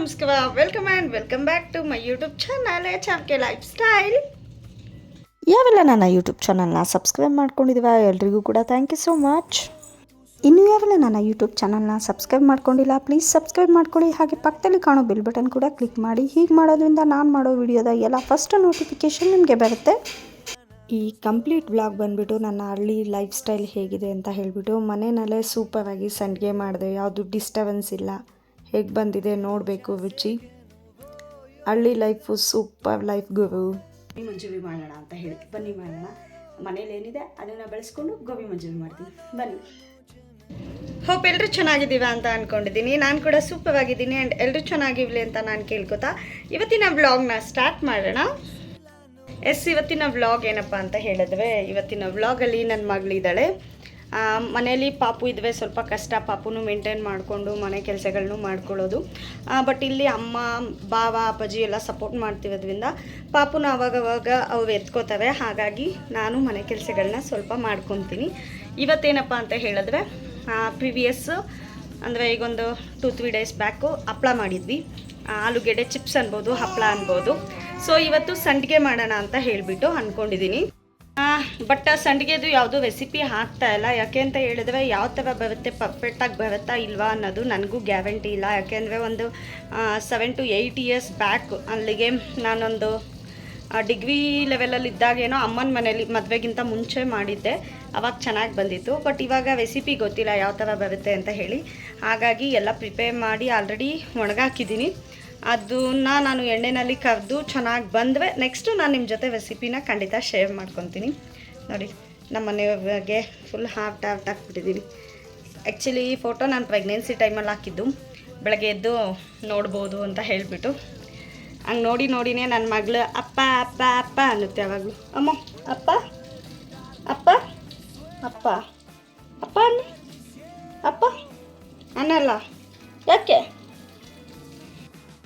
ನಮಸ್ಕಾರ, welcome back to my YouTube channel ಚಾಮ್ಕೆ lifestyle. ಯಾವೆಲ್ಲ ನನ್ನ ಯೂಟ್ಯೂಬ್ ಚಾನಲ್ನ ಸಬ್ಸ್ಕ್ರೈಬ್ ಮಾಡ್ಕೊಂಡಿದ್ದೀವ ಎಲ್ರಿಗೂ ಕೂಡ ಥ್ಯಾಂಕ್ ಯು ಸೋ ಮಚ್. ಇನ್ನೂ ಯಾವೆಲ್ಲ ನನ್ನ ಯೂಟ್ಯೂಬ್ ಚಾನಲ್ನ ಸಬ್ಸ್ಕ್ರೈಬ್ ಮಾಡ್ಕೊಂಡಿಲ್ಲ ಪ್ಲೀಸ್ ಸಬ್ಸ್ಕ್ರೈಬ್ ಮಾಡ್ಕೊಳ್ಳಿ. ಹಾಗೆ ಪಕ್ಕದಲ್ಲಿ ಕಾಣೋ ಬೆಲ್ ಬಟನ್ ಕೂಡ ಕ್ಲಿಕ್ ಮಾಡಿ. ಹೀಗೆ ಮಾಡೋದ್ರಿಂದ ನಾನು ಮಾಡೋ ವಿಡಿಯೋದ ಎಲ್ಲ ಫಸ್ಟ್ ನೋಟಿಫಿಕೇಷನ್ ನಿಮಗೆ ಬರುತ್ತೆ. ಈ ಕಂಪ್ಲೀಟ್ ವ್ಲಾಗ್ ಬಂದುಬಿಟ್ಟು ನನ್ನ ಹಳ್ಳಿ ಲೈಫ್ ಸ್ಟೈಲ್ ಹೇಗಿದೆ ಅಂತ ಹೇಳಿಬಿಟ್ಟು ಮನೆಯಲ್ಲೇ ಸೂಪರಾಗಿ ಸಂಡಿಗೆ ಮಾಡಿದೆ. ಯಾವುದು ಡಿಸ್ಟರ್ಬೆನ್ಸ್ ಇಲ್ಲ. ಹೇಗೆ ಬಂದಿದೆ ನೋಡಬೇಕು ರುಚಿ. ಹಳ್ಳಿ ಲೈಫು ಸೂಪರ್ ಲೈಫ್ ಗುರು. ಗೋಬಿ ಮಂಚೂರಿ ಮಾಡೋಣ ಅಂತ ಹೇಳಿ ಬನ್ನಿ ಮಾಡೋಣ. ಮನೇಲಿ ಏನಿದೆ ಅದನ್ನು ಬೆಳೆಸ್ಕೊಂಡು ಗೋಬಿ ಮಂಚೂರಿ ಮಾಡ್ತೀನಿ ಬನ್ನಿ. ಹೋಪ್ ಎಲ್ಲರೂ ಚೆನ್ನಾಗಿದ್ದೀವ ಅಂತ ಅಂದ್ಕೊಂಡಿದ್ದೀನಿ. ನಾನು ಕೂಡ ಸೂಪರ್ ಆಗಿದ್ದೀನಿ ಆ್ಯಂಡ್ ಎಲ್ಲರೂ ಚೆನ್ನಾಗಿರಲಿ ಅಂತ ನಾನು ಕೇಳ್ಕೊತಾ ಇವತ್ತಿನ ವ್ಲಾಗ್ನ ಸ್ಟಾರ್ಟ್ ಮಾಡೋಣ. ಇವತ್ತಿನ ವ್ಲಾಗ್ ಏನಪ್ಪ ಅಂತ ಹೇಳಿದ್ರೆ, ಇವತ್ತಿನ ವ್ಲಾಗಲ್ಲಿ ನನ್ನ ಮಗಳಿದ್ದಾಳೆ. ಮನೇಲಿ ಪಾಪು ಇದ್ದರೆ ಸ್ವಲ್ಪ ಕಷ್ಟ, ಪಾಪುನು ಮೇಂಟೈನ್ ಮಾಡಿಕೊಂಡು ಮನೆ ಕೆಲಸಗಳನ್ನೂ ಮಾಡ್ಕೊಳ್ಳೋದು. ಬಟ್ ಇಲ್ಲಿ ಅಮ್ಮ ಬಾವ ಅಪ್ಪಾಜಿ ಎಲ್ಲ ಸಪೋರ್ಟ್ ಮಾಡ್ತಿರೋದ್ರಿಂದ ಪಾಪುನ ಅವಾಗವಾಗ ಅವ್ರು ಎತ್ಕೋತವೆ. ಹಾಗಾಗಿ ನಾನು ಮನೆ ಕೆಲಸಗಳನ್ನ ಸ್ವಲ್ಪ ಮಾಡ್ಕೊತೀನಿ. ಇವತ್ತೇನಪ್ಪ ಅಂತ ಹೇಳಿದ್ರೆ, ಪ್ರಿವಿಯಸ್ ಅಂದರೆ ಈಗೊಂದು 2-3 ಡೇಸ್ ಬ್ಯಾಕು ಹಪ್ಪಳ ಮಾಡಿದ್ವಿ. ಆಲೂಗೆಡ್ಡೆ ಚಿಪ್ಸ್ ಅನ್ಬೋದು, ಹಪ್ಪಳ ಅನ್ಬೋದು. ಸೊ ಇವತ್ತು ಸಂಡಿಗೆ ಮಾಡೋಣ ಅಂತ ಹೇಳಿಬಿಟ್ಟು ಅಂದ್ಕೊಂಡಿದ್ದೀನಿ. ಬಟ್ ಸಂಡಿಗೆದು ಯಾವುದೂ ರೆಸಿಪಿ ಹಾಕ್ತಾ ಇಲ್ಲ. ಯಾಕೆ ಅಂತ ಹೇಳಿದ್ರೆ ಯಾವ ಥರ ಬರುತ್ತೆ, ಪರ್ಫೆಕ್ಟಾಗಿ ಬರುತ್ತಾ ಇಲ್ವಾ ಅನ್ನೋದು ನನಗೂ ಗ್ಯಾರಂಟಿ ಇಲ್ಲ. ಯಾಕೆಂದರೆ ಒಂದು 7 to 8 ಇಯರ್ಸ್ ಬ್ಯಾಕ್ ಅಲ್ಲಿಗೆ ನಾನೊಂದು ಡಿಗ್ರಿ ಲೆವೆಲಲ್ಲಿ ಇದ್ದಾಗೇನೋ ಅಮ್ಮನ ಮನೇಲಿ ಮದುವೆಗಿಂತ ಮುಂಚೆ ಮಾಡಿದ್ದೆ. ಅವಾಗ ಚೆನ್ನಾಗಿ ಬಂದಿತ್ತು. ಬಟ್ ಇವಾಗ ರೆಸಿಪಿ ಗೊತ್ತಿಲ್ಲ ಯಾವ ಥರ ಬರುತ್ತೆ ಅಂತ ಹೇಳಿ. ಹಾಗಾಗಿ ಎಲ್ಲ ಪ್ರಿಪೇರ್ ಮಾಡಿ ಆಲ್ರೆಡಿ ಒಣಗಾಕಿದ್ದೀನಿ. ಅದನ್ನ ನಾನು ಎಣ್ಣೆಯಲ್ಲಿ ಕರೆದು ಚೆನ್ನಾಗಿ ಬಂದರೆ ನೆಕ್ಸ್ಟು ನಾನು ನಿಮ್ಮ ಜೊತೆ ರೆಸಿಪಿನ ಖಂಡಿತ ಶೇರ್ ಮಾಡ್ಕೊತೀನಿ. ನೋಡಿ, ನಮ್ಮ ಮನೆಯವ್ರಿಗೆ ಫುಲ್ ಹಾರ್ಟ್ ಹಾಕ್ಬಿಟ್ಟಿದ್ದೀನಿ. ಆ್ಯಕ್ಚುಲಿ ಈ ಫೋಟೋ ನಾನು ಪ್ರೆಗ್ನೆನ್ಸಿ ಟೈಮಲ್ಲಿ ಹಾಕಿದ್ದು. ಬೆಳಗ್ಗೆ ಎದ್ದು ನೋಡ್ಬೋದು ಅಂತ ಹೇಳಿಬಿಟ್ಟು ಹಂಗೆ ನೋಡಿನೇ ನನ್ನ ಮಗಳು ಅಪ್ಪ ಅಪ್ಪ ಅಪ್ಪ ಅನ್ನುತ್ತೆ ಯಾವಾಗಲೂ. ಅಮ್ಮ ಅಪ್ಪ ಅಪ್ಪ ಅಪ್ಪ ಅಪ್ಪ ಅನ್ನ ಅಪ್ಪ ಅನ್ನಲ್ಲ. ಯಾಕೆ?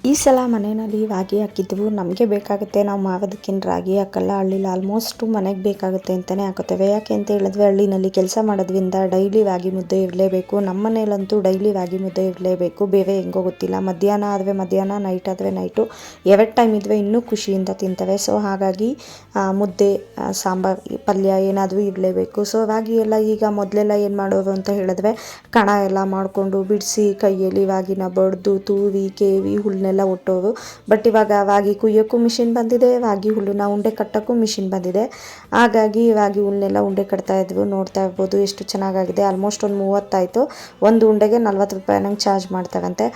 ಈ ಸಲ ಮನೆಯಲ್ಲಿ ರಾಗಿ ಹಾಕಿದ್ವು. ನಮಗೆ ಬೇಕಾಗುತ್ತೆ, ನಾವು ಮಾಡೋದಕ್ಕಿಂತ ರಾಗಿ ಹಾಕಲ್ಲ. ಹಳ್ಳಿಲಿ ಆಲ್ಮೋಸ್ಟು ಮನೆಗೆ ಬೇಕಾಗುತ್ತೆ ಅಂತಲೇ ಹಾಕೋತೇವೆ. ಯಾಕೆ ಅಂತ ಹೇಳಿದ್ರೆ ಹಳ್ಳಿನಲ್ಲಿ ಕೆಲಸ ಮಾಡೋದ್ರಿಂದ ಡೈಲಿ ರಾಗಿ ಮುದ್ದೆ ಇರಲೇಬೇಕು. ನಮ್ಮ ಮನೇಲಂತೂ ಡೈಲಿ ರಾಗಿ ಮುದ್ದೆ ಇರಲೇಬೇಕು. ಬೇರೆ ಹೆಂಗೋ ಗೊತ್ತಿಲ್ಲ. ಮಧ್ಯಾಹ್ನ ಆದರೆ ಮಧ್ಯಾಹ್ನ, ನೈಟ್ ಆದರೆ ನೈಟು, ಎರಡು ಟೈಮ್ ಇದ್ದರೆ ಇನ್ನೂ ಖುಷಿಯಿಂದ ತಿಂತವೆ. ಸೊ ಹಾಗಾಗಿ ಮುದ್ದೆ, ಸಾಂಬಾರು, ಪಲ್ಯ ಏನಾದರೂ ಇರಲೇಬೇಕು. ಸೊ ರಾಗಿ ಎಲ್ಲ ಈಗ ಮೊದಲೆಲ್ಲ ಏನು ಮಾಡೋರು ಅಂತ ಹೇಳಿದ್ರೆ ಕಣ ಎಲ್ಲ ಮಾಡಿಕೊಂಡು ಬಿಡಿಸಿ ಕೈಯಲ್ಲಿ ರಾಗಿನ ಬಡ್ದು ತೂರಿ ಕೇವಿ ಹುಲ್ಲನ್ನೆಲ್ಲ ಒಟ್ಟೋರು. ಬಟ್ ಇವಾಗ ರಾಗಿ ಕುಯ್ಯೋಕ್ಕೂ ಮಿಷಿನ್ ಬಂದಿದೆ, ರಾಗಿ ಹುಲ್ಲನ್ನ ಉಂಡೆ ಕಟ್ಟೋಕ್ಕೂ ಮಿಷಿನ್ ಬಂದಿದೆ. ಹಾಗಾಗಿ ರಾಗಿ ಹುಲ್ಲನ್ನೆಲ್ಲ ಉಂಡೆ ಕಟ್ತಾ ಇದ್ವು. ನೋಡ್ತಾ ಇರ್ಬೋದು ಎಷ್ಟು ಚೆನ್ನಾಗಾಗಿದೆ. ಆಲ್ಮೋಸ್ಟ್ ಒಂದು 30 ಆಯಿತು. ಒಂದು ಉಂಡೆಗೆ 40 ರೂಪಾಯಿ ನಂಗೆ ಚಾರ್ಜ್ ಮಾಡ್ತಾರಂತೆ.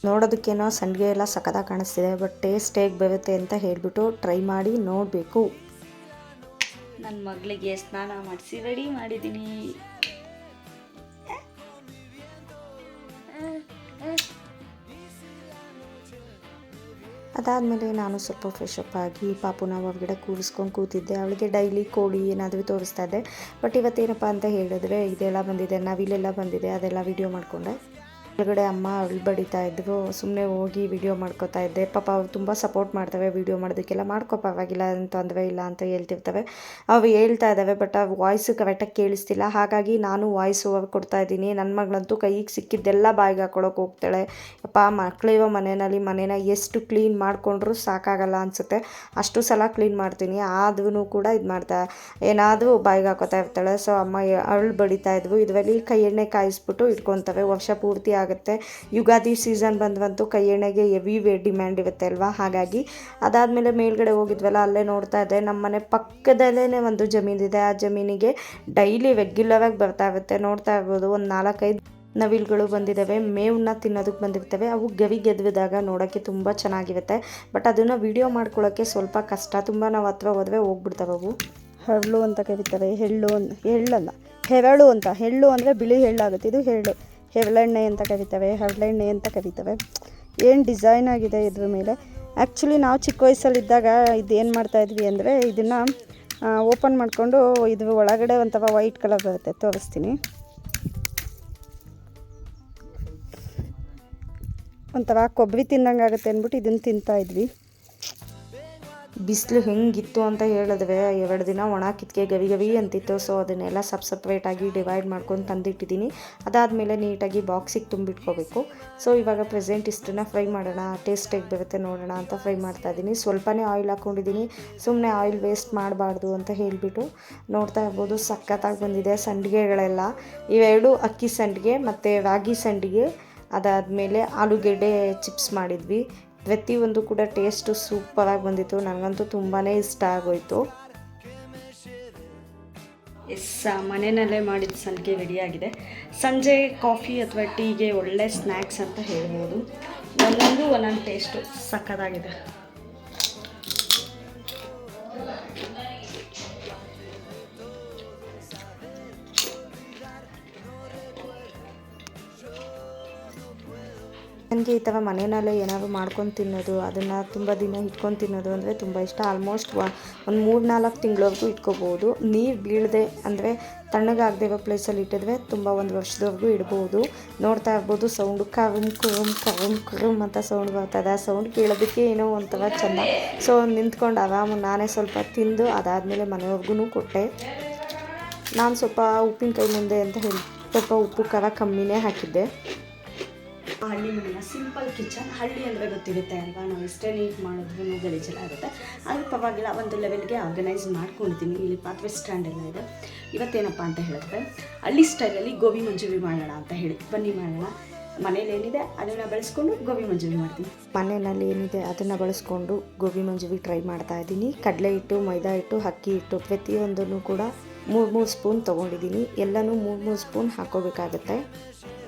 ನೋಡೋದಕ್ಕೇನೋ ಸಂಡಿಗೆ ಎಲ್ಲ ಸಖತ್ತಾಗಿ ಕಾಣಿಸ್ತಿದೆ. ಬಟ್ ಟೇಸ್ಟ್ ಹೇಗೆ ಬರುತ್ತೆ ಅಂತ ಹೇಳಿಬಿಟ್ಟು ಟ್ರೈ ಮಾಡಿ ನೋಡಬೇಕು. ನನ್ನ ಮಗಳಿಗೆ ಸ್ನಾನ ಮಾಡಿಸಿ ರೆಡಿ ಮಾಡಿದ್ದೀನಿ. ಅದಾದಮೇಲೆ ನಾನು ಸ್ವಲ್ಪ ಫ್ರೆಶ್ ಅಪ್ ಆಗಿ ಪಾಪುನ ಹೊರಗಡೆ ಕೂರಿಸ್ಕೊಂಡು ಕೂತಿದ್ದೆ. ಅವಳಿಗೆ ಡೈಲಿ ಕೋಳಿ ಏನಾದರೂ ತೋರಿಸ್ತಾ ಇದ್ದೆ. ಬಟ್ ಇವತ್ತೇನಪ್ಪ ಅಂತ ಹೇಳಿದ್ರೆ ಇದೆಲ್ಲ ಬಂದಿದೆ, ನವಿಲೆಲ್ಲ ಬಂದಿದೆ. ಅದೆಲ್ಲ ವೀಡಿಯೋ ಮಾಡಿಕೊಂಡೆ. ಒಳಗಡೆ ಅಮ್ಮ ಬಡಿತಾ ಇದ್ದರು. ಸುಮ್ಮನೆ ಹೋಗಿ ವಿಡಿಯೋ ಮಾಡ್ಕೋತಾ ಇದ್ದೆ. ಪಾಪ ಅವ್ರು ತುಂಬ ಸಪೋರ್ಟ್ ಮಾಡ್ತವೆ ವಿಡಿಯೋ ಮಾಡೋದಕ್ಕೆಲ್ಲ. ಮಾಡ್ಕೋ ಪರವಾಗಿಲ್ಲ, ಏನು ತೊಂದರೆ ಇಲ್ಲ ಅಂತ ಹೇಳ್ತಿರ್ತವೆ. ಅವು ಹೇಳ್ತಾ ಇದ್ದಾವೆ, ಬಟ್ ಆ ವಾಯ್ಸು ಕರೆಕ್ಟಾಗಿ ಕೇಳಿಸ್ತಿಲ್ಲ. ಹಾಗಾಗಿ ನಾನು ವಾಯ್ಸ್ ಓವರ್ ಕೊಡ್ತಾ ಇದ್ದೀನಿ. ನನ್ನ ಮಗಳಂತೂ ಕೈಗೆ ಸಿಕ್ಕಿದ್ದೆಲ್ಲ ಬಾಯಿಗೆ ಹಾಕೊಳಕ್ಕೆ ಹೋಗ್ತಾಳೆ. ಅಪ್ಪ ಮಕ್ಕಳಿರೋ ಮನೇನ ಎಷ್ಟು ಕ್ಲೀನ್ ಮಾಡಿಕೊಂಡ್ರೂ ಸಾಕಾಗಲ್ಲ ಅನಿಸುತ್ತೆ. ಅಷ್ಟು ಸಲ ಕ್ಲೀನ್ ಮಾಡ್ತೀನಿ. ಆದ್ರೂ ಕೂಡ ಇದು ಮಾಡ್ತಾ ಏನಾದರೂ ಬಾಯಿಗೆ ಹಾಕೋತಾ ಇರ್ತಾಳೆ. ಸೊ ಅಮ್ಮ ಅವಳು ಬಡಿತಾ ಇದ್ವು. ಇದರಲ್ಲಿ ಕೈ ಎಣ್ಣೆ ಕಾಯಿಸ್ಬಿಟ್ಟು ಇಟ್ಕೊತವೆ. ವರ್ಷ ಪೂರ್ತಿ ಆಗುತ್ತೆ. ಯುಗಾದಿ ಸೀಸನ್ ಬಂದ್ವಂತೂ ಕೈ ಎಣ್ಣೆಗೆ ಹೆವಿ ಡಿಮ್ಯಾಂಡ್ ಇರುತ್ತೆ ಅಲ್ವಾ. ಹಾಗಾಗಿ ಅದಾದಮೇಲೆ ಮೇಲ್ಗಡೆ ಹೋಗಿದ್ವಲ್ಲ, ಅಲ್ಲೇ ನೋಡ್ತಾ ಇದ್ದೆ. ನಮ್ಮ ಮನೆ ಪಕ್ಕದಲ್ಲೇ ಒಂದು ಜಮೀನಿದೆ. ಆ ಜಮೀನಿಗೆ ಡೈಲಿ ರೆಗ್ಯುಲರಾಗಿ ಬರ್ತಾ ಇರುತ್ತೆ. ನೋಡ್ತಾ ಇರ್ಬೋದು, ಒಂದು 4-5 ನವಿಲುಗಳು ಬಂದಿದ್ದಾವೆ. ಮೇವನ್ನ ತಿನ್ನೋದಕ್ಕೆ ಬಂದಿರ್ತವೆ. ಅವು ಗವಿ ಗೆದ್ವಿದಾಗ ನೋಡೋಕ್ಕೆ ತುಂಬ ಚೆನ್ನಾಗಿರುತ್ತೆ. ಬಟ್ ಅದನ್ನು ವಿಡಿಯೋ ಮಾಡ್ಕೊಳ್ಳೋಕ್ಕೆ ಸ್ವಲ್ಪ ಕಷ್ಟ. ತುಂಬ ನಾವು ಹತ್ರ ಹೋದರೆ ಹೋಗ್ಬಿಡ್ತವೆ ಅವು. ಹರಳು ಅಂತ ಕರೀತಾರೆ. ಎಳ್ಳಲ್ಲ, ಹೆರಳು ಅಂತ. ಎಳ್ಳು ಅಂದರೆ ಬಿಳಿ ಎಳ್ಳಾಗುತ್ತೆ. ಇದು ಹೆರಳೆಣ್ಣೆ ಅಂತ ಕರೀತವೆ, ಹರಳೆಣ್ಣೆ ಅಂತ ಕರೀತವೆ. ಏನು ಡಿಸೈನ್ ಆಗಿದೆ ಇದ್ರ ಮೇಲೆ. ಆ್ಯಕ್ಚುಲಿ ನಾವು ಚಿಕ್ಕ ವಯಸ್ಸಲ್ಲಿದ್ದಾಗ ಇದೇನು ಮಾಡ್ತಾಯಿದ್ವಿ ಅಂದರೆ, ಇದನ್ನು ಓಪನ್ ಮಾಡಿಕೊಂಡು ಇದ್ರ ಒಳಗಡೆ ಒಂಥರ ವೈಟ್ ಕಲರ್ ಬರುತ್ತೆ, ತೋರಿಸ್ತೀನಿ. ಒಂಥರ ಕೊಬ್ಬರಿ ತಿಂದಂಗೆ ಆಗುತ್ತೆ ಅಂದ್ಬಿಟ್ಟು ಇದನ್ನು ತಿಂತಾಯಿದ್ವಿ. ಬಿಸಿಲು ಹೆಂಗಿತ್ತು ಅಂತ ಹೇಳಿದ್ರೆ 2 ದಿನ ಒಣ ಕಿತ್ಕೆ ಗವಿ ಗವಿ ಅಂತಿತ್ತು. ಸೊ ಅದನ್ನೆಲ್ಲ ಸಪ್ರೇಟಾಗಿ ಡಿವೈಡ್ ಮಾಡ್ಕೊಂಡು ತಂದಿಟ್ಟಿದ್ದೀನಿ. ಅದಾದಮೇಲೆ ನೀಟಾಗಿ ಬಾಕ್ಸಿಗೆ ತುಂಬಿಟ್ಕೋಬೇಕು. ಸೊ ಇವಾಗ ಪ್ರೆಸೆಂಟ್ ಇಷ್ಟನ್ನು ಫ್ರೈ ಮಾಡೋಣ, ಟೇಸ್ಟ್ ಹೇಗೆ ಬರುತ್ತೆ ನೋಡೋಣ ಅಂತ ಫ್ರೈ ಮಾಡ್ತಾಯಿದ್ದೀನಿ. ಸ್ವಲ್ಪನೇ ಆಯಿಲ್ ಹಾಕ್ಕೊಂಡಿದ್ದೀನಿ, ಸುಮ್ಮನೆ ಆಯಿಲ್ ವೇಸ್ಟ್ ಮಾಡಬಾರ್ದು ಅಂತ ಹೇಳಿಬಿಟ್ಟು. ನೋಡ್ತಾ ಇರ್ಬೋದು ಸಖತ್ತಾಗಿ ಬಂದಿದೆ ಸಂಡಿಗೆಗಳೆಲ್ಲ. ಇವೆರಡು ಅಕ್ಕಿ ಸಂಡಿಗೆ ಮತ್ತು ರಾಗಿ ಸಂಡಿಗೆ, ಅದಾದಮೇಲೆ ಆಲೂಗೆಡ್ಡೆ ಚಿಪ್ಸ್ ಮಾಡಿದ್ವಿ. ಪ್ರತಿಯೊಂದು ಕೂಡ ಟೇಸ್ಟು ಸೂಪರಾಗಿ ಬಂದಿತ್ತು. ನನಗಂತೂ ತುಂಬಾ ಇಷ್ಟ ಆಗೋಯಿತು. ಮನೆಯಲ್ಲೇ ಮಾಡಿದ ಸಂಡಿಗೆ ರೆಡಿಯಾಗಿದೆ. ಸಂಜೆ ಕಾಫಿ ಅಥವಾ ಟೀಗೆ ಒಳ್ಳೆ ಸ್ನ್ಯಾಕ್ಸ್ ಅಂತ ಹೇಳ್ಬೋದು. ಒಂದೊಂದು ಟೇಸ್ಟು ಸಕ್ಕತ್ತಾಗಿದೆ. ನನಗೆ ಈ ಥರ ಮನೆಯಲ್ಲೇ ಏನಾದ್ರು ಮಾಡ್ಕೊಂಡು ತಿನ್ನೋದು, ಅದನ್ನು ತುಂಬ ದಿನ ಇಟ್ಕೊಂಡು ತಿನ್ನೋದು ಅಂದರೆ ತುಂಬ ಇಷ್ಟ. ಆಲ್ಮೋಸ್ಟ್ ಒಂದು 3-4 ತಿಂಗಳವರೆಗೂ ಇಟ್ಕೋಬೋದು. ನೀರು ಬೀಳದೆ ಅಂದರೆ ತಣ್ಣಗಾಗದೇ ಇರೋ ಪ್ಲೇಸಲ್ಲಿ ಇಟ್ಟಿದ್ರೆ ತುಂಬ 1 ವರ್ಷದವರೆಗೂ ಇಡ್ಬೋದು. ನೋಡ್ತಾ ಇರ್ಬೋದು ಸೌಂಡು ಕರುಮ್ ಕುರುಮ್ ಕರುಮ್ ಕುರುಮ್ ಅಂತ ಸೌಂಡ್ ಬರ್ತದೆ. ಆ ಸೌಂಡ್ ಕೇಳೋದಕ್ಕೆ ಏನೋ ಒಂಥರ ಚೆಂದ. ಸೊ ನಿಂತ್ಕೊಂಡು ಆರಾಮ ನಾನೇ ಸ್ವಲ್ಪ ತಿಂದು ಅದಾದಮೇಲೆ ಮನೆಯವ್ರಿಗೂ ಕೊಟ್ಟೆ. ನಾನು ಸ್ವಲ್ಪ ಉಪ್ಪಿನಕಾಯಿ ಮುಂದೆ ಅಂತ ಹೇಳಿ ಸ್ವಲ್ಪ ಉಪ್ಪು ಖಾರ ಕಮ್ಮಿನೇ ಹಾಕಿದ್ದೆ. ಹಳ್ಳಿ ಮನೆಯ ಸಿಂಪಲ್ ಕಿಚನ್. ಹಳ್ಳಿ ಅಂದರೆ ಗೊತ್ತಿರುತ್ತೆ ಅಲ್ವಾ, ನಾವು ಎಷ್ಟೇ ನೀಟ್ ಮಾಡಿದ್ರೂ ಗಲೀಜೆಲ್ಲ ಆಗುತ್ತೆ. ಅದು ಪರವಾಗಿಲ್ಲ, ಒಂದು ಲೆವೆಲ್ಗೆ ಆರ್ಗನೈಸ್ ಮಾಡ್ಕೊಂಡಿದ್ದೀನಿ. ಇಲ್ಲಿ ಪಾತ್ರೆ ಸ್ಟ್ಯಾಂಡ್ ಎಲ್ಲ ಇದೆ. ಇವತ್ತೇನಪ್ಪ ಅಂತ ಹೇಳಿದ್ರೆ ಹಳ್ಳಿ ಸ್ಟೈಲಲ್ಲಿ ಗೋಬಿ ಮಂಚೂರಿ ಮಾಡೋಣ ಅಂತ ಹೇಳಿ ಬನ್ನಿ ಮಾಡೋಣ. ಮನೇಲಿ ಏನಿದೆ ಅದನ್ನು ಬಳಸ್ಕೊಂಡು ಗೋಬಿ ಮಂಚೂರಿ ಮಾಡ್ತೀನಿ. ಮನೆಯಲ್ಲಿ ಏನಿದೆ ಅದನ್ನು ಬಳಸ್ಕೊಂಡು ಗೋಬಿ ಮಂಚೂರಿ ಟ್ರೈ ಮಾಡ್ತಾ ಇದ್ದೀನಿ. ಕಡಲೆ ಹಿಟ್ಟು, ಮೈದಾ ಹಿಟ್ಟು, ಅಕ್ಕಿ ಹಿಟ್ಟು ಪ್ರತಿಯೊಂದನ್ನು ಕೂಡ 3 ಸ್ಪೂನ್ ತೊಗೊಂಡಿದ್ದೀನಿ. ಎಲ್ಲನೂ 3 ಸ್ಪೂನ್ ಹಾಕೋಬೇಕಾಗತ್ತೆ.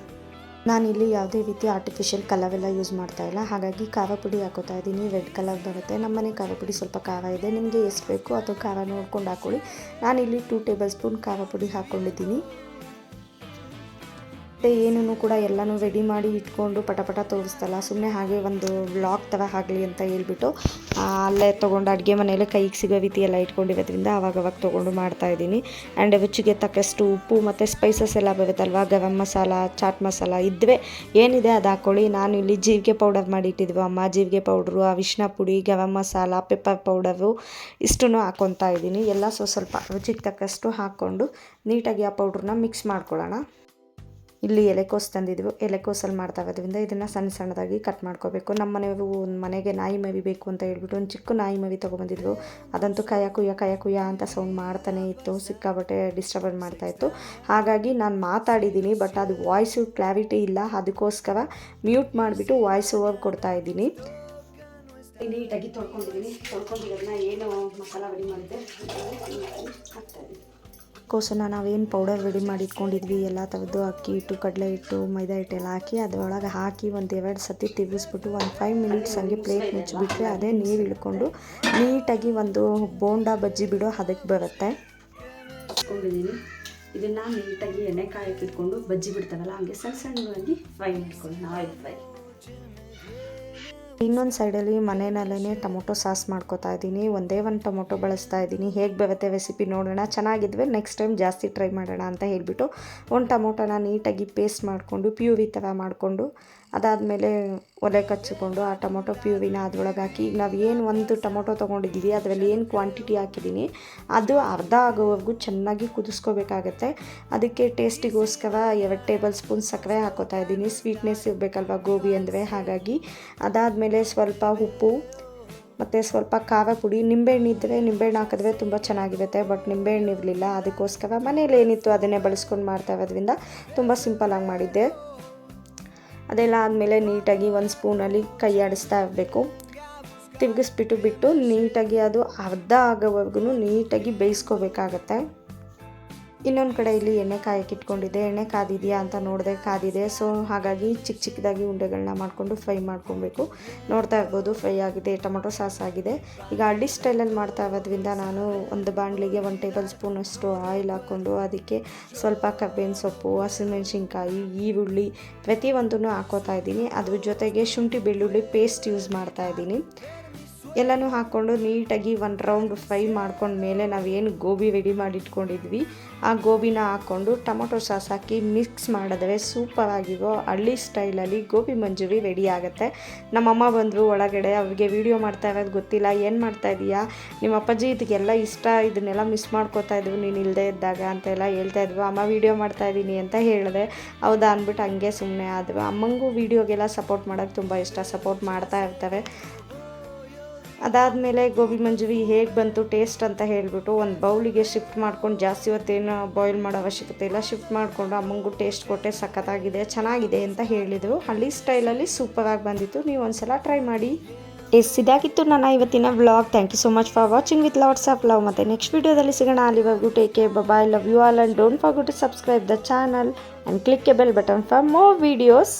ನಾನಿಲ್ಲಿ ಯಾವುದೇ ರೀತಿ ಆರ್ಟಿಫಿಷಿಯಲ್ ಕಲರೆಲ್ಲ ಯೂಸ್ ಮಾಡ್ತಾಯಿಲ್ಲ. ಹಾಗಾಗಿ ಖಾರ ಪುಡಿ ಹಾಕೋತಾ ಇದ್ದೀನಿ. ರೆಡ್ ಕಲರ್ ಬರುತ್ತೆ. ನಮ್ಮನೆ ಖಾರ ಪುಡಿ ಸ್ವಲ್ಪ ಖಾರ ಇದೆ. ನಿಮಗೆ ಎಷ್ಟು ಬೇಕು ಅಥವಾ ಖಾರ ನೋಡ್ಕೊಂಡು ಹಾಕ್ಕೊಳ್ಳಿ. ನಾನಿಲ್ಲಿ 2 ಟೇಬಲ್ ಸ್ಪೂನ್ ಖಾರ ಪುಡಿ ಹಾಕ್ಕೊಂಡಿದ್ದೀನಿ. ಮತ್ತು ಏನೂ ಕೂಡ ಎಲ್ಲನೂ ರೆಡಿ ಮಾಡಿ ಇಟ್ಕೊಂಡು ಪಟ ತೋರಿಸ್ತಲ್ಲ, ಸುಮ್ಮನೆ ಹಾಗೆ ಒಂದು ವ್ಲಾಗ್ ಥರ ಆಗಲಿ ಅಂತ ಹೇಳ್ಬಿಟ್ಟು ಅಲ್ಲೇ ತೊಗೊಂಡು ಅಡುಗೆ ಮನೆಯಲ್ಲೇ ಕೈಗೆ ಸಿಗೋ ರೀತಿ ಎಲ್ಲ ಇಟ್ಕೊಂಡಿರೋದ್ರಿಂದ ಅವಾಗ ತೊಗೊಂಡು ಮಾಡ್ತಾಯಿದ್ದೀನಿ. ಆ್ಯಂಡ್ ರುಚಿಗೆ ತಕ್ಕಷ್ಟು ಉಪ್ಪು ಮತ್ತು ಸ್ಪೈಸಸ್ ಎಲ್ಲ ಬರುತ್ತಲ್ವ, ಗರಂ ಮಸಾಲ, ಚಾಟ್ ಮಸಾಲ ಇದ್ದರೆ ಏನಿದೆ ಅದು ಹಾಕ್ಕೊಳ್ಳಿ. ನಾನು ಇಲ್ಲಿ ಜೀರಿಗೆ ಪೌಡರ್ ಮಾಡಿ ಇಟ್ಟಿದ್ವಿ ಅಮ್ಮ. ಜೀರಿಗೆ ಪೌಡ್ರು, ಅರಿಶಿನ ಪುಡಿ, ಗರಂ ಮಸಾಲ, ಪೆಪ್ಪರ್ ಪೌಡರು ಇಷ್ಟನ್ನು ಹಾಕ್ಕೊತಾ ಇದ್ದೀನಿ. ಎಲ್ಲ ಸ್ವಲ್ಪ ರುಚಿಗೆ ತಕ್ಕಷ್ಟು ಹಾಕ್ಕೊಂಡು ನೀಟಾಗಿ ಆ ಪೌಡ್ರನ್ನ ಮಿಕ್ಸ್ ಮಾಡ್ಕೊಳ್ಳೋಣ. ಇಲ್ಲಿ ಎಲೆಕೋಸು ತಂದಿದ್ವು. ಎಲೆಕೋಸಲ್ಲಿ ಮಾಡ್ತಾ ಇರೋದ್ರಿಂದ ಇದನ್ನು ಸಣ್ಣದಾಗಿ ಕಟ್ ಮಾಡ್ಕೋಬೇಕು. ನಮ್ಮ ಮನೆಯವರು ಮನೆಗೆ ನಾಯಿ ಮರಿ ಬೇಕು ಅಂತ ಹೇಳ್ಬಿಟ್ಟು ಒಂದು ಚಿಕ್ಕ ನಾಯಿ ಮರಿ ತೊಗೊಬಂದಿದ್ರು. ಅದಂತೂ ಕಯ ಕುಯ್ಯ ಅಂತ ಸೌಂಡ್ ಮಾಡ್ತಾನೆ ಇತ್ತು. ಸಿಕ್ಕಾಬಟ್ಟೆ ಡಿಸ್ಟರ್ಬೆನ್ಸ್ ಮಾಡ್ತಾಯಿತ್ತು. ಹಾಗಾಗಿ ನಾನು ಮಾತಾಡಿದ್ದೀನಿ, ಬಟ್ ಅದು ವಾಯ್ಸು ಕ್ಲಾರಿಟಿ ಇಲ್ಲ. ಅದಕ್ಕೋಸ್ಕರ ಮ್ಯೂಟ್ ಮಾಡಿಬಿಟ್ಟು ವಾಯ್ಸ್ ಓವರ್ ಕೊಡ್ತಾ ಇದ್ದೀನಿ. ನೀಟಾಗಿ ತೊಳ್ಕೊಂಡಿರೋದನ್ನ ಏನು ಮಸಾಲ ರೆಡಿ ಮಾಡಿದ್ದೆ ಹಾಕ್ತಾಯಿದ್ದೀನಿ. ಕೋಸನ್ನು ನಾವೇನು ಪೌಡರ್ ರೆಡಿ ಮಾಡಿ ಇಟ್ಕೊಂಡಿದ್ವಿ ಎಲ್ಲ ಥರದ್ದು ಅಕ್ಕಿ ಹಿಟ್ಟು, ಕಡಲೆ ಹಿಟ್ಟು, ಮೈದಾ ಹಿಟ್ಟೆಲ್ಲ ಹಾಕಿ ಅದರೊಳಗೆ ಹಾಕಿ 1-2 ಸತಿ ತಿರುಗಿಸ್ಬಿಟ್ಟು 5 ಮಿನಿಟ್ಸ್ ಹಂಗೆ ಪ್ಲೇಟ್ ಮುಚ್ಚಿಬಿಟ್ರೆ ಅದೇ ನೀರು ಇಳ್ಕೊಂಡು ನೀಟಾಗಿ ಒಂದು ಬೋಂಡಾ ಬಜ್ಜಿ ಬಿಡೋ ಅದಕ್ಕೆ ಬರುತ್ತೆ. ಹಾಕ್ಕೊಂಡಿದ್ದೀನಿ. ಇದನ್ನು ನೀಟಾಗಿ ಎಣ್ಣೆ ಕಾಯಕ್ಕೆ ಇಟ್ಕೊಂಡು ಬಜ್ಜಿ ಬಿಡ್ತಾವಲ್ಲ ಹಂಗೆ ಸಣ್ಣದಾಗಿ ಫ್ರೈ ಮಾಡ್ಕೊಳ್ಳೋಣ, ಆಯಿಲ್ ಫ್ರೈ. ಇನ್ನೊಂದು ಸೈಡಲ್ಲಿ ಮನೆಯಲ್ಲೇ ಟೊಮೊಟೊ ಸಾಸ್ ಮಾಡ್ಕೋತಾ ಇದ್ದೀನಿ. ಒಂದೇ ಒಂದು ಟೊಮೊಟೊ ಬಳಸ್ತಾ ಇದ್ದೀನಿ. ಹೇಗೆ ಬರುತ್ತೆ ರೆಸಿಪಿ ನೋಡೋಣ. ಚೆನ್ನಾಗಿದ್ದರೆ ನೆಕ್ಸ್ಟ್ ಟೈಮ್ ಜಾಸ್ತಿ ಟ್ರೈ ಮಾಡೋಣ ಅಂತ ಹೇಳಿಬಿಟ್ಟು ಒಂದು ಟೊಮೊಟೊನ ನೀಟಾಗಿ ಪೇಸ್ಟ್ ಮಾಡಿಕೊಂಡು ಪ್ಯೂರಿ ಥರ ಮಾಡಿಕೊಂಡು ಅದಾದಮೇಲೆ ಒಲೆ ಕಚ್ಚಿಕೊಂಡು ಆ ಟೊಮೊಟೊ ಪ್ಯೂರಿನ ಅದರೊಳಗೆ ಹಾಕಿ, ಈಗ ನಾವು ಏನು ಒಂದು ಟೊಮೊಟೊ ತೊಗೊಂಡಿದ್ದೀವಿ ಅದರಲ್ಲಿ ಏನು ಕ್ವಾಂಟಿಟಿ ಹಾಕಿದ್ದೀನಿ ಅದು ಅರ್ಧ ಆಗೋವರೆಗೂ ಚೆನ್ನಾಗಿ ಕುದಿಸ್ಕೋಬೇಕಾಗತ್ತೆ. ಅದಕ್ಕೆ ಟೇಸ್ಟಿಗೋಸ್ಕರ 2 ಟೇಬಲ್ ಸ್ಪೂನ್ ಸಕ್ಕರೆ ಹಾಕೋತಾ ಇದ್ದೀನಿ. ಸ್ವೀಟ್ನೆಸ್ ಇರಬೇಕಲ್ವ ಗೋಬಿ ಅಂದರೆ, ಹಾಗಾಗಿ. ಅದಾದಮೇಲೆ ಸ್ವಲ್ಪ ಉಪ್ಪು ಮತ್ತು ಸ್ವಲ್ಪ ಖಾರ ಪುಡಿ. ನಿಂಬೆಹಣ್ಣು ಇದ್ದರೆ ನಿಂಬೆಹಣ್ಣು ಹಾಕಿದ್ರೆ ತುಂಬ ಚೆನ್ನಾಗಿರುತ್ತೆ, ಬಟ್ ನಿಂಬೆಹಣ್ಣು ಇರಲಿಲ್ಲ. ಅದಕ್ಕೋಸ್ಕರ ಮನೇಲಿ ಏನಿತ್ತು ಅದನ್ನೇ ಬಳಸ್ಕೊಂಡು ಮಾಡ್ತಾ ಇರೋದ್ರಿಂದ ತುಂಬ ಸಿಂಪಲಾಗಿ ಮಾಡಿದ್ದೆ. ಅದೆಲ್ಲ ಆದಮೇಲೆ ನೀಟಾಗಿ 1 ಸ್ಪೂನಲ್ಲಿ ಕೈ ಆಡಿಸ್ತಾ ಇರಬೇಕು. ತಿರುಗಿಸ್ಬಿಟ್ಟು ನೀಟಾಗಿ ಅದು ಅರ್ಧ ಆಗೋವರೆಗೂ ನೀಟಾಗಿ ಬೇಯಿಸ್ಕೋಬೇಕಾಗತ್ತೆ. ಇನ್ನೊಂದು ಕಡೆ ಇಲ್ಲಿ ಎಣ್ಣೆ ಕಾಯಕ್ಕೆ ಇಟ್ಕೊಂಡಿದ್ದೆ. ಎಣ್ಣೆ ಕಾದಿದೆಯಾ ಅಂತ ನೋಡಿದೆ, ಕಾದಿದೆ. ಸೊ ಹಾಗಾಗಿ ಚಿಕ್ಕದಾಗಿ ಉಂಡೆಗಳನ್ನ ಮಾಡಿಕೊಂಡು ಫ್ರೈ ಮಾಡ್ಕೊಬೇಕು. ನೋಡ್ತಾ ಇರ್ಬೋದು ಫ್ರೈ ಆಗಿದೆ, ಟೊಮೊಟೊ ಸಾಸ್ ಆಗಿದೆ. ಈಗ ಹಳ್ಳಿ ಸ್ಟೈಲಲ್ಲಿ ಮಾಡ್ತಾ ಇರೋದ್ರಿಂದ ನಾನು ಒಂದು ಬಾಣಲಿಗೆ 1 ಟೇಬಲ್ ಸ್ಪೂನಷ್ಟು ಆಯಿಲ್ ಹಾಕ್ಕೊಂಡು ಅದಕ್ಕೆ ಸ್ವಲ್ಪ ಕರ್ಬೇವಿನ ಸೊಪ್ಪು, ಹಸಿಮೆಣಸಿನ್ಕಾಯಿ, ಈರುಳ್ಳಿ ಪ್ರತಿಯೊಂದನ್ನು ಹಾಕೋತಾ ಇದ್ದೀನಿ. ಅದ್ರ ಜೊತೆಗೆ ಶುಂಠಿ ಬೆಳ್ಳುಳ್ಳಿ ಪೇಸ್ಟ್ ಯೂಸ್ ಮಾಡ್ತಾ ಇದ್ದೀನಿ. ಎಲ್ಲನೂ ಹಾಕ್ಕೊಂಡು ನೀಟಾಗಿ ಒಂದು ರೌಂಡ್ ಫ್ರೈ ಮಾಡ್ಕೊಂಡ್ಮೇಲೆ ನಾವೇನು ಗೋಬಿ ರೆಡಿ ಮಾಡಿ ಇಟ್ಕೊಂಡಿದ್ವಿ ಆ ಗೋಬಿನ ಹಾಕ್ಕೊಂಡು ಟೊಮೊಟೊ ಸಾಸ್ ಹಾಕಿ ಮಿಕ್ಸ್ ಮಾಡಿದ್ರೆ ಸೂಪರಾಗಿರೋ ಹಳ್ಳಿ ಸ್ಟೈಲಲ್ಲಿ ಗೋಬಿ ಮಂಚೂರಿ ರೆಡಿ ಆಗುತ್ತೆ. ನಮ್ಮಮ್ಮ ಬಂದರು ಒಳಗಡೆ, ಅವ್ರಿಗೆ ವೀಡಿಯೋ ಮಾಡ್ತಾ ಇರೋದು ಗೊತ್ತಿಲ್ಲ, ಏನು ಮಾಡ್ತಾ ಇದೀಯಾ, ನಿಮ್ಮ ಅಪ್ಪಾಜಿ ಇದಕ್ಕೆಲ್ಲ ಇಷ್ಟ, ಇದನ್ನೆಲ್ಲ ಮಿಸ್ ಮಾಡ್ಕೋತಾ ಇದ್ವು ನೀನು ಇಲ್ಲದೆ ಇದ್ದಾಗ ಅಂತೆಲ್ಲ ಹೇಳ್ತಾಯಿದ್ವು. ಅಮ್ಮ ವೀಡಿಯೋ ಮಾಡ್ತಾ ಇದ್ದೀನಿ ಅಂತ ಹೇಳಿದೆ. ಹೌದಾ ಅಂದ್ಬಿಟ್ಟು ಹಂಗೆ ಸುಮ್ಮನೆ ಆದರು. ಅಮ್ಮಂಗೂ ವೀಡಿಯೋಗೆಲ್ಲ ಸಪೋರ್ಟ್ ಮಾಡೋಕ್ಕೆ ತುಂಬ ಇಷ್ಟ, ಸಪೋರ್ಟ್ ಮಾಡ್ತಾ ಇರ್ತಾರೆ. ಅದಾದಮೇಲೆ ಗೋಬಿ ಮಂಚೂರಿ ಹೇಗೆ ಬಂತು ಟೇಸ್ಟ್ ಅಂತ ಹೇಳಿಬಿಟ್ಟು ಒಂದು ಬೌಲಿಗೆ ಶಿಫ್ಟ್ ಮಾಡ್ಕೊಂಡು, ಜಾಸ್ತಿ ಹೊತ್ತೇನು ಬಾಯ್ಲ್ ಮಾಡೋ ಅವಶ್ಯಕತೆ ಇಲ್ಲ, ಶಿಫ್ಟ್ ಮಾಡಿಕೊಂಡು ಅಮ್ಮಂಗೂ ಟೇಸ್ಟ್ ಕೊಟ್ಟೆ, ಸಖತ್ತಾಗಿದೆ, ಚೆನ್ನಾಗಿದೆ ಅಂತ ಹೇಳಿದರು. ಹಳ್ಳಿ ಸ್ಟೈಲಲ್ಲಿ ಸೂಪರಾಗಿ ಬಂದಿತ್ತು. ನೀವು ಒಂದ್ಸಲ ಟ್ರೈ ಮಾಡಿ. ಇದಾಗಿತ್ತು ನನ್ನ ಇವತ್ತಿನ vlog. Thank you so much for watching with lots of love. ಮತ್ತು ನೆಕ್ಸ್ಟ್ ವೀಡಿಯೋದಲ್ಲಿ ಸಿಗೋಣ. ಅಲ್ಲಿವರೆಗೂ take care, bye, love you all, and don't forget to subscribe the channel and click a bell button for more videos.